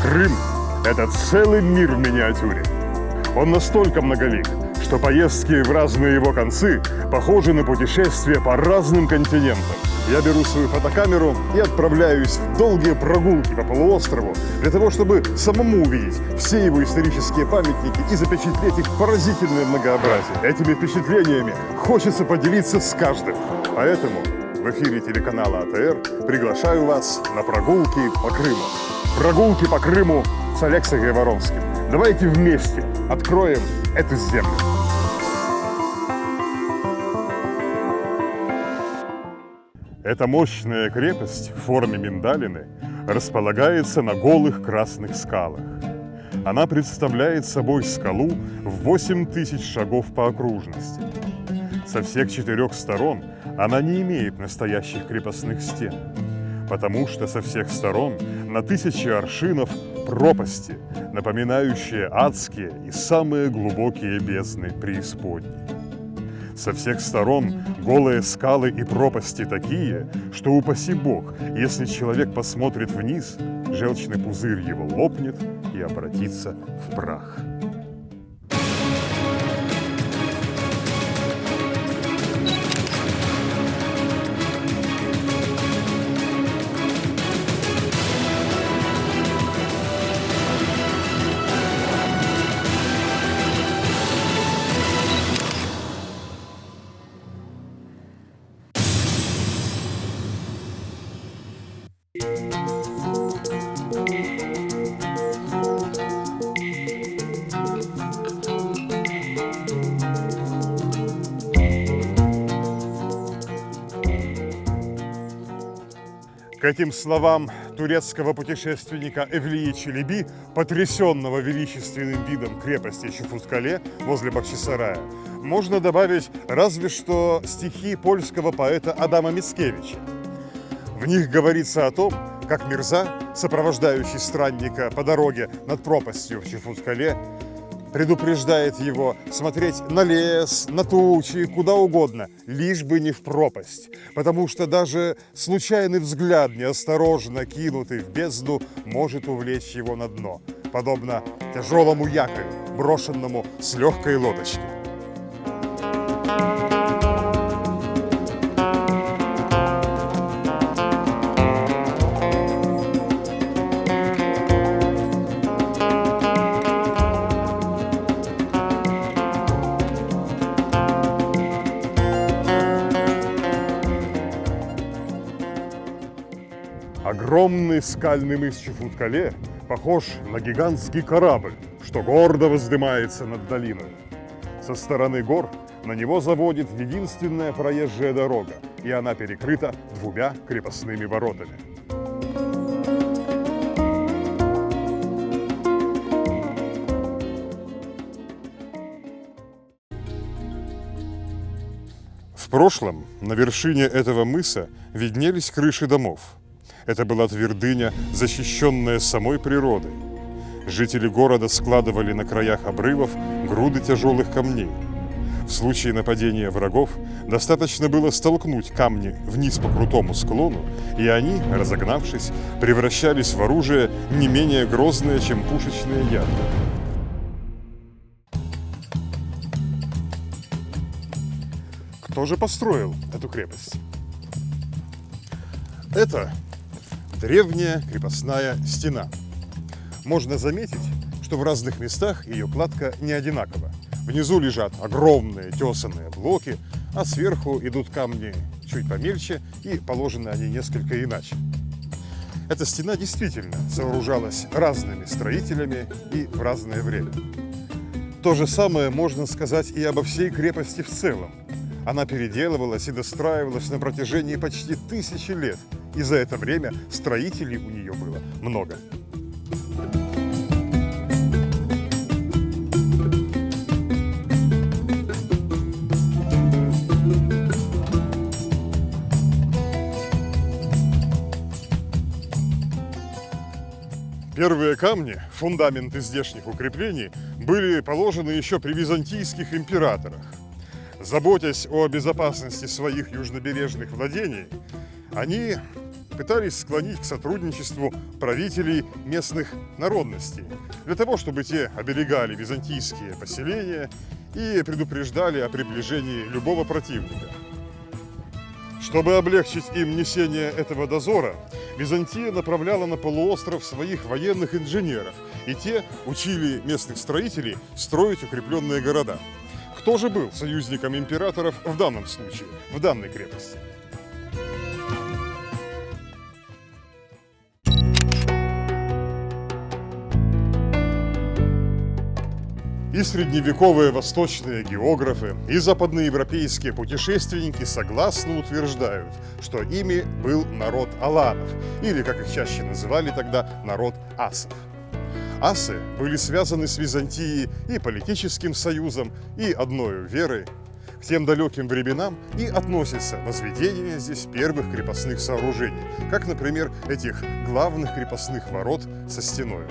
Крым – это целый мир в миниатюре. Он настолько многолик, что поездки в разные его концы похожи на путешествия по разным континентам. Я беру свою фотокамеру и отправляюсь в долгие прогулки по полуострову для того, чтобы самому увидеть все его исторические памятники и запечатлеть их поразительное многообразие. Этими впечатлениями хочется поделиться с каждым. Поэтому в эфире телеканала АТР приглашаю вас на прогулки по Крыму. Прогулки по Крыму с Алексеем Гайворонским. Давайте вместе откроем эту землю. Эта мощная крепость в форме миндалины располагается на голых красных скалах. Она представляет собой скалу в 8000 шагов по окружности. Со всех 4 сторон она не имеет настоящих крепостных стен, потому что со всех сторон на 1000 аршинов пропасти, напоминающие адские и самые глубокие бездны преисподней. Со всех сторон голые скалы и пропасти такие, что, упаси Бог, если человек посмотрит вниз, желчный пузырь его лопнет и обратится в прах. К этим словам турецкого путешественника Эвлии Челеби, потрясенного величественным видом крепости Чуфуткале возле Бахчисарая, можно добавить разве что стихи польского поэта Адама Мицкевича. В них говорится о том, как Мирза, сопровождающий странника по дороге над пропастью в Чуфуткале, предупреждает его смотреть на лес, на тучи, куда угодно, лишь бы не в пропасть, потому что даже случайный взгляд, неосторожно кинутый в бездну, может увлечь его на дно, подобно тяжелому якорю, брошенному с легкой лодочки. Огромный скальный мыс Чуфуткале похож на гигантский корабль, что гордо воздымается над долиной. Со стороны гор на него заводит единственная проезжая дорога, и она перекрыта 2 крепостными воротами. В прошлом на вершине этого мыса виднелись крыши домов. Это была твердыня, защищенная самой природой. Жители города складывали на краях обрывов груды тяжелых камней. В случае нападения врагов достаточно было столкнуть камни вниз по крутому склону, и они, разогнавшись, превращались в оружие не менее грозное, чем пушечные ядра. Кто же построил эту крепость? Это древняя крепостная стена. Можно заметить, что в разных местах ее кладка не одинакова. Внизу лежат огромные тесаные блоки, а сверху идут камни чуть помельче, и положены они несколько иначе. Эта стена действительно сооружалась разными строителями и в разное время. То же самое можно сказать и обо всей крепости в целом. Она переделывалась и достраивалась на протяжении почти 1000 лет, и за это время строителей у нее было много. Первые камни, фундаменты здешних укреплений, были положены еще при византийских императорах. Заботясь о безопасности своих южнобережных владений, они пытались склонить к сотрудничеству правителей местных народностей, для того, чтобы те оберегали византийские поселения и предупреждали о приближении любого противника. Чтобы облегчить им несение этого дозора, Византия направляла на полуостров своих военных инженеров, и те учили местных строителей строить укрепленные города. Кто же был союзником императоров в данном случае, в данной крепости? И средневековые восточные географы, и западноевропейские путешественники согласно утверждают, что ими был народ аланов, или, как их чаще называли тогда, народ асов. Асы были связаны с Византией и политическим союзом, и одною верой. К тем далеким временам и относится возведение здесь первых крепостных сооружений, как, например, этих главных крепостных ворот со стеною.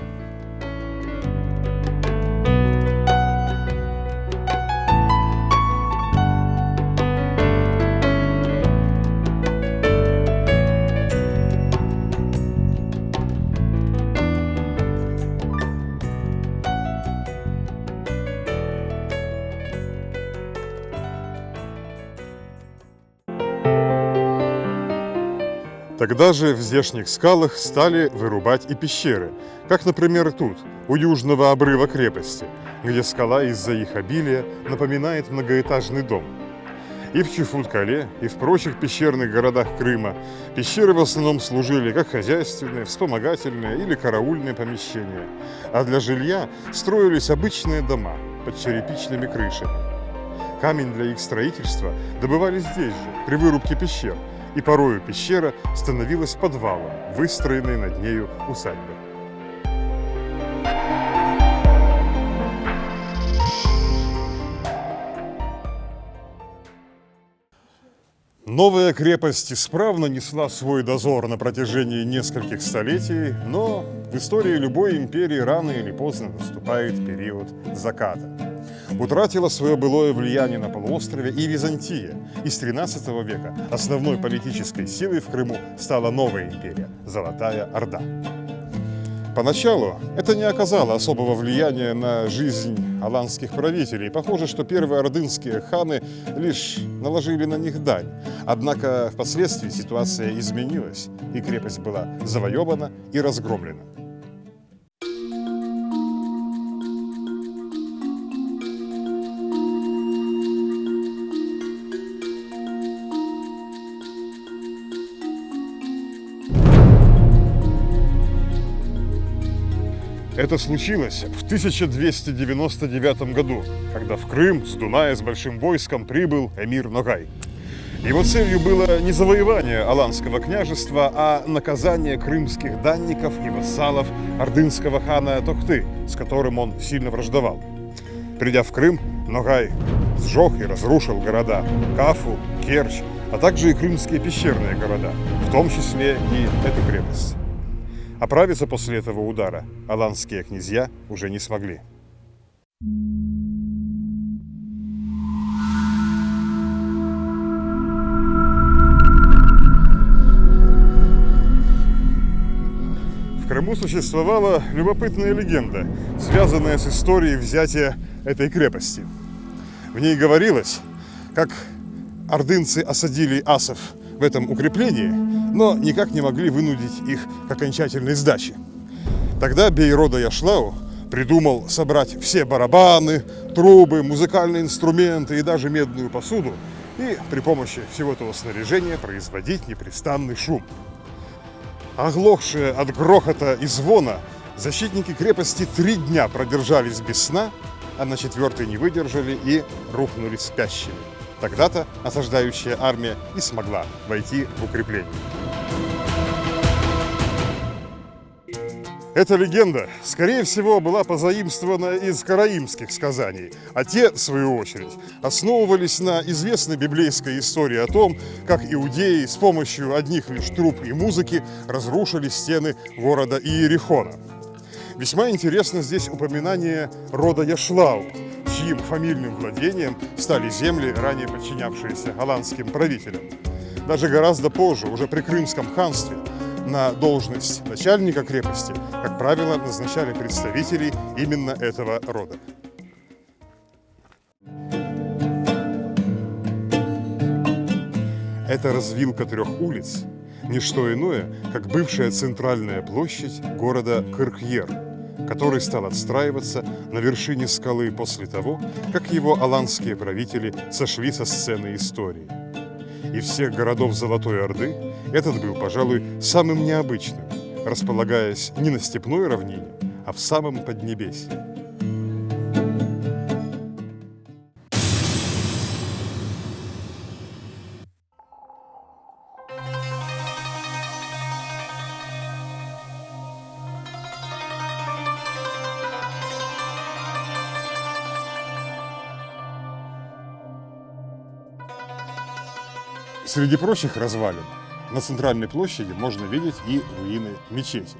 Тогда же в здешних скалах стали вырубать и пещеры, как, например, тут, у южного обрыва крепости, где скала из-за их обилия напоминает многоэтажный дом. И в Чуфут-Кале, и в прочих пещерных городах Крыма пещеры в основном служили как хозяйственные, вспомогательные или караульные помещения, а для жилья строились обычные дома под черепичными крышами. Камень для их строительства добывали здесь же, при вырубке пещер, и порою пещера становилась подвалом, выстроенной над нею усадьбы. Новая крепость исправно несла свой дозор на протяжении нескольких столетий, но в истории любой империи рано или поздно наступает период заката. Утратила свое былое влияние на полуострове и Византия, и с XIII века основной политической силой в Крыму стала новая империя – Золотая Орда. Поначалу это не оказало особого влияния на жизнь аланских правителей. Похоже, что первые ордынские ханы лишь наложили на них дань. Однако впоследствии ситуация изменилась, и крепость была завоевана и разгромлена. Это случилось в 1299 году, когда в Крым с Дуная с большим войском прибыл эмир Ногай. Его целью было не завоевание Аланского княжества, а наказание крымских данников и вассалов ордынского хана Тохты, с которым он сильно враждовал. Придя в Крым, Ногай сжег и разрушил города Кафу, Керчь, а также и крымские пещерные города, в том числе и эту крепость. Оправиться после этого удара аланские князья уже не смогли. В Крыму существовала любопытная легенда, связанная с историей взятия этой крепости. В ней говорилось, как ордынцы осадили асов в этом укреплении, но никак не могли вынудить их к окончательной сдаче. Тогда бей рода Яшлау придумал собрать все барабаны, трубы, музыкальные инструменты и даже медную посуду и при помощи всего этого снаряжения производить непрестанный шум. Оглохшие от грохота и звона, защитники крепости 3 дня продержались без сна, а на 4-й не выдержали и рухнули спящими. Тогда-то осаждающая армия и смогла войти в укрепление. Эта легенда, скорее всего, была позаимствована из караимских сказаний, а те, в свою очередь, основывались на известной библейской истории о том, как иудеи с помощью одних лишь труб и музыки разрушили стены города Иерихона. Весьма интересно здесь упоминание рода Яшлау, чьим фамильным владением стали земли, ранее подчинявшиеся аланским правителям. Даже гораздо позже, уже при Крымском ханстве, на должность начальника крепости, как правило, назначали представителей именно этого рода. Эта развилка 3 улиц – не что иное, как бывшая центральная площадь города Кыркьер, который стал отстраиваться на вершине скалы после того, как его аланские правители сошли со сцены истории. Из всех городов Золотой Орды этот был, пожалуй, самым необычным, располагаясь не на степной равнине, а в самом Поднебесье. Среди прочих развалин на центральной площади можно видеть и руины мечети.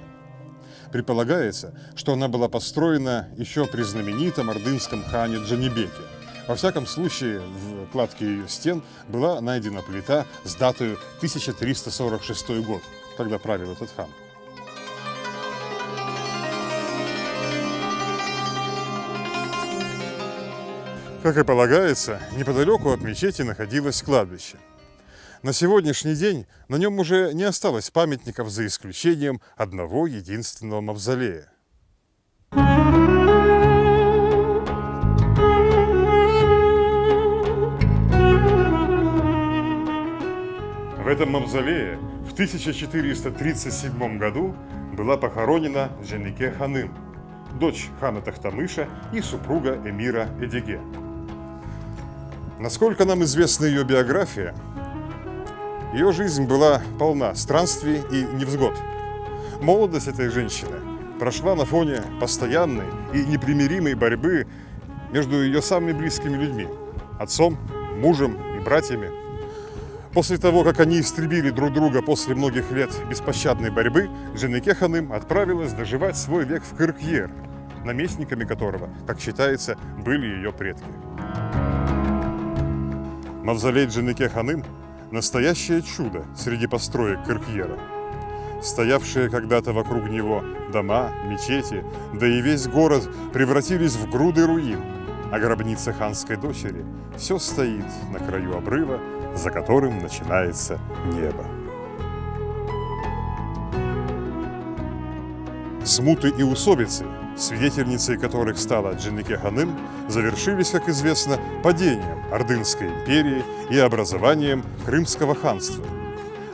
Предполагается, что она была построена еще при знаменитом ордынском хане Джанибеке. Во всяком случае, в кладке ее стен была найдена плита с датой 1346 год, когда правил этот хан. Как и полагается, неподалеку от мечети находилось кладбище. На сегодняшний день на нем уже не осталось памятников, за исключением одного единственного мавзолея. В этом мавзолее в 1437 году была похоронена Дженике Ханым, дочь хана Тохтамыша и супруга эмира Эдиге. Насколько нам известна ее биография, ее жизнь была полна странствий и невзгод. Молодость этой женщины прошла на фоне постоянной и непримиримой борьбы между ее самыми близкими людьми – отцом, мужем и братьями. После того, как они истребили друг друга после многих лет беспощадной борьбы, Дженике Ханым отправилась доживать свой век в Кыркьер, наместниками которого, как считается, были ее предки. Мавзолей Дженике Ханым – настоящее чудо среди построек Кыркьера. Стоявшие когда-то вокруг него дома, мечети, да и весь город превратились в груды руин, а гробница ханской дочери все стоит на краю обрыва, за которым начинается небо. Смуты и усобицы, свидетельницей которых стала Дженике Ханым, завершились, как известно, падением Ордынской империи и образованием Крымского ханства.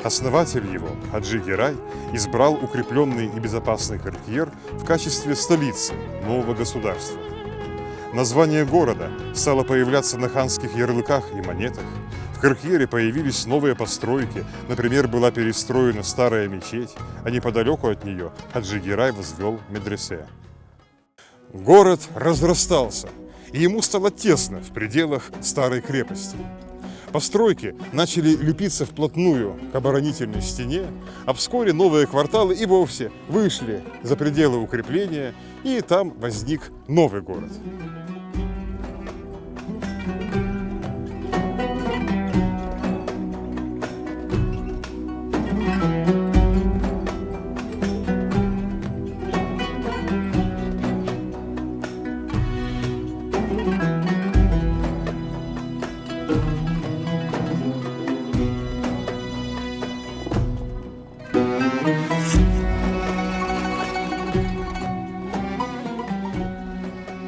Основатель его, Хаджи Герай, избрал укрепленный и безопасный Кыркьер в качестве столицы нового государства. Название города стало появляться на ханских ярлыках и монетах. В Кыркьере появились новые постройки, например, была перестроена старая мечеть, а неподалеку от нее Хаджи Герай возвел медресе. Город разрастался, и ему стало тесно в пределах старой крепости. Постройки начали лепиться вплотную к оборонительной стене, а вскоре новые кварталы и вовсе вышли за пределы укрепления, и там возник новый город.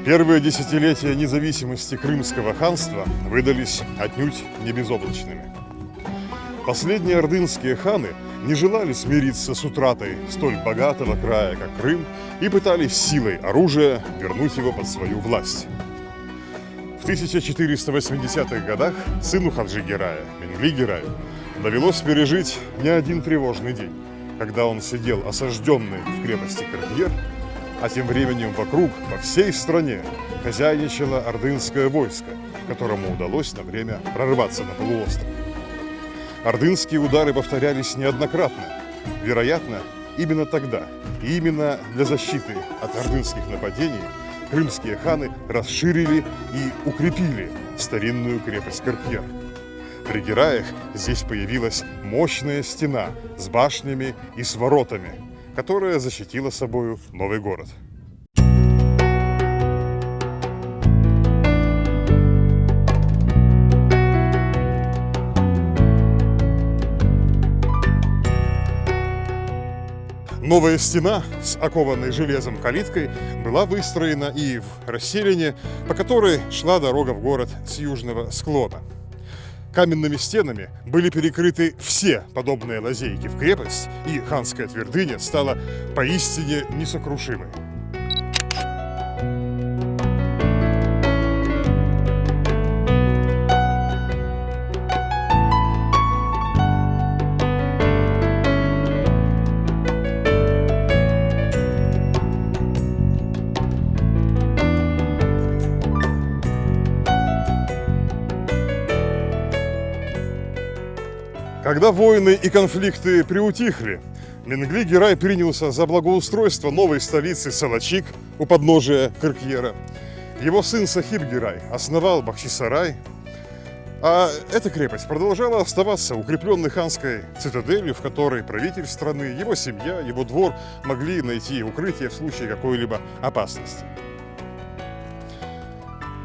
Первые десятилетия независимости Крымского ханства выдались отнюдь не безоблачными. Последние ордынские ханы не желали смириться с утратой столь богатого края, как Крым, и пытались силой оружия вернуть его под свою власть. В 1480-х годах сыну Хаджи Герая, Менгли Гераю, довелось пережить не один тревожный день, когда он сидел осажденный в крепости Кыркьер, а тем временем вокруг, по всей стране, хозяйничало ордынское войско, которому удалось на время прорваться на полуостров. Ордынские удары повторялись неоднократно. Вероятно, именно тогда и именно для защиты от ордынских нападений крымские ханы расширили и укрепили старинную крепость Кыркьер. При Гераях здесь появилась мощная стена с башнями и с воротами, которая защитила собою новый город. Новая стена с окованной железом калиткой была выстроена и в расселине, по которой шла дорога в город с южного склона. Каменными стенами были перекрыты все подобные лазейки в крепость, и ханская твердыня стала поистине несокрушимой. Когда войны и конфликты приутихли, Менгли-Герай принялся за благоустройство новой столицы Салачик у подножия Кыркьера. Его сын Сахиб-Герай основал Бахчисарай, а эта крепость продолжала оставаться укрепленной ханской цитаделью, в которой правитель страны, его семья, его двор могли найти укрытие в случае какой-либо опасности.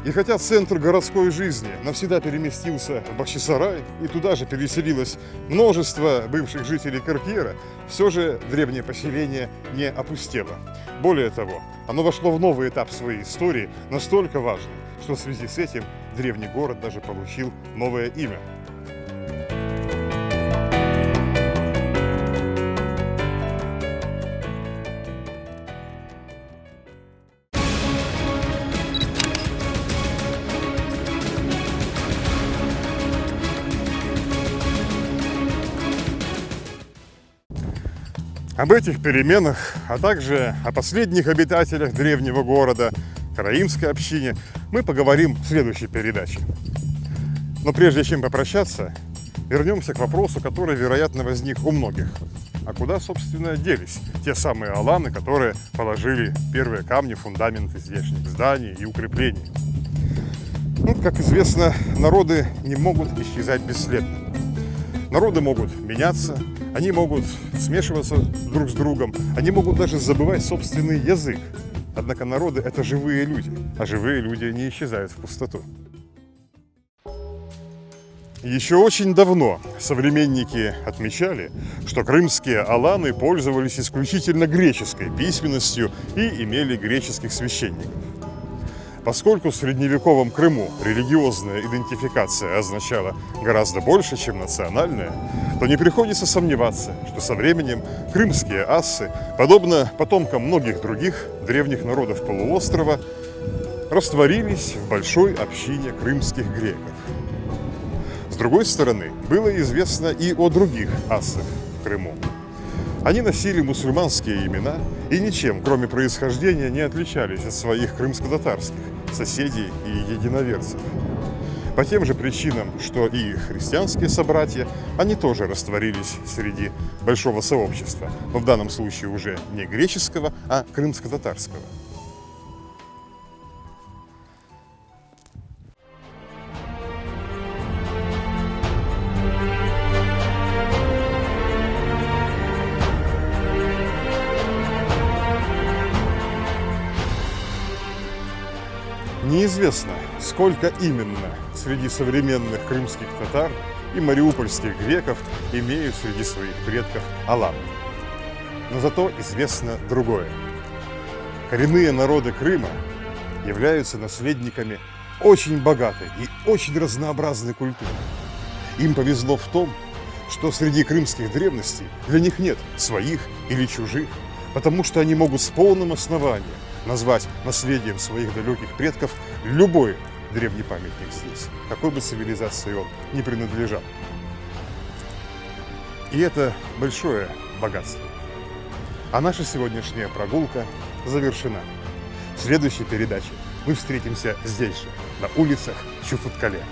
И хотя центр городской жизни навсегда переместился в Бахчисарай, и туда же переселилось множество бывших жителей Кыркьера, все же древнее поселение не опустело. Более того, оно вошло в новый этап своей истории, настолько важный, что в связи с этим древний город даже получил новое имя. Об этих переменах, а также о последних обитателях древнего города, караимской общине, мы поговорим в следующей передаче. Но прежде чем попрощаться, вернемся к вопросу, который, вероятно, возник у многих. А куда, собственно, делись те самые аланы, которые положили первые камни, фундаменты здешних зданий и укреплений? Ну, как известно, народы не могут исчезать бесследно. Народы могут меняться, они могут смешиваться друг с другом, они могут даже забывать собственный язык. Однако народы – это живые люди, а живые люди не исчезают в пустоту. Еще очень давно современники отмечали, что крымские аланы пользовались исключительно греческой письменностью и имели греческих священников. Поскольку в средневековом Крыму религиозная идентификация означала гораздо больше, чем национальная, то не приходится сомневаться, что со временем крымские ассы, подобно потомкам многих других древних народов полуострова, растворились в большой общине крымских греков. С другой стороны, было известно и о других ассах в Крыму. Они носили мусульманские имена и ничем, кроме происхождения, не отличались от своих крымско-татарских соседей и единоверцев. По тем же причинам, что и их христианские собратья, они тоже растворились среди большого сообщества, но в данном случае уже не греческого, а крымско-татарского. Неизвестно, сколько именно среди современных крымских татар и мариупольских греков имеют среди своих предков аланов. Но зато известно другое. Коренные народы Крыма являются наследниками очень богатой и очень разнообразной культуры. Им повезло в том, что среди крымских древностей для них нет своих или чужих, потому что они могут с полным основанием назвать наследием своих далеких предков любой древний памятник здесь, какой бы цивилизации он ни принадлежал. И это большое богатство. А наша сегодняшняя прогулка завершена. В следующей передаче мы встретимся здесь же, на улицах Чуфуткале.